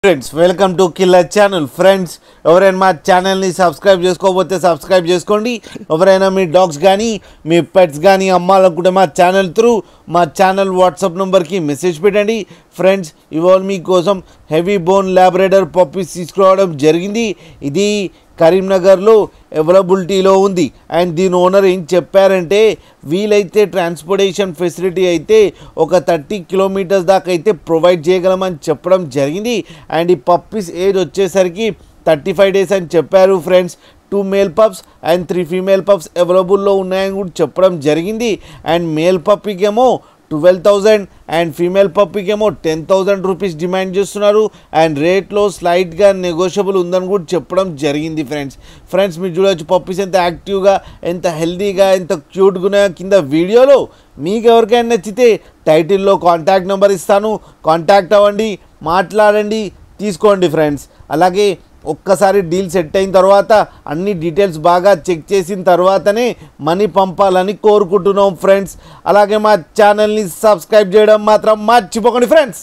Friends welcome to killer channel. Friends ఎవరైనా మా ఛానల్ని సబ్స్క్రైబ్ చేసుకోకపోతే సబ్స్క్రైబ్ చేసుకోండి. ఎవరైనా మీ డాగ్స్ కానీ మీ పెట్స్ కానీ అమ్మాలనుకుంటే మా ఛానల్ త్రూ మా ఛానల్ వాట్సాప్ నెంబర్కి మెసేజ్ పెట్టండి. ఫ్రెండ్స్ ఇవాళ మీకోసం హెవీ బోన్ ల్యాబ్రేడర్ పప్పీస్ తీసుకురావడం జరిగింది. ఇది కరీంనగర్లో అవైలబిలిటీలో ఉంది. అండ్ దీని ఓనర్ ఏం చెప్పారంటే వీలైతే ట్రాన్స్పోర్టేషన్ ఫెసిలిటీ అయితే ఒక 30 కిలోమీటర్స్ దాకా అయితే ప్రొవైడ్ చేయగలమని చెప్పడం జరిగింది. అండ్ ఈ పప్పీస్ ఏజ్ వచ్చేసరికి 35 డేస్ అని చెప్పారు. Friends 2 male pups and 3 female pups అవైలబుల్లో ఉన్నాయని కూడా చెప్పడం జరిగింది. అండ్ మేల్ పప్పీకేమో 12,000 అండ్ ఫీమేల్ పప్పీకేమో 10,000 రూపీస్ డిమాండ్ చేస్తున్నారు. అండ్ రేట్లో స్లైట్గా నెగోషియబుల్ ఉందని కూడా చెప్పడం జరిగింది. ఫ్రెండ్స్ మీరు చూడవచ్చు పప్పీస్ ఎంత యాక్టివ్గా, ఎంత హెల్తీగా, ఎంత క్యూట్గా ఉన్నాయో కింద వీడియోలో. మీకు ఎవరికైనా నచ్చితే టైటిల్లో కాంటాక్ట్ నెంబర్ ఇస్తాను, కాంటాక్ట్ అవ్వండి, మాట్లాడండి, తీసుకోండి. ఫ్రెండ్స్ అలాగే ఒక్కసారి డీల్ సెట్ అయిన తర్వాత అన్ని డీటెయిల్స్ బాగా చెక్ చేసిన తర్వాతనే మనీ పంపాలని కోరుకుంటున్నాం. ఫ్రెండ్స్ అలాగే మా ఛానల్ని సబ్స్క్రైబ్ చేయడం మాత్రం మర్చిపోకండి. ఫ్రెండ్స్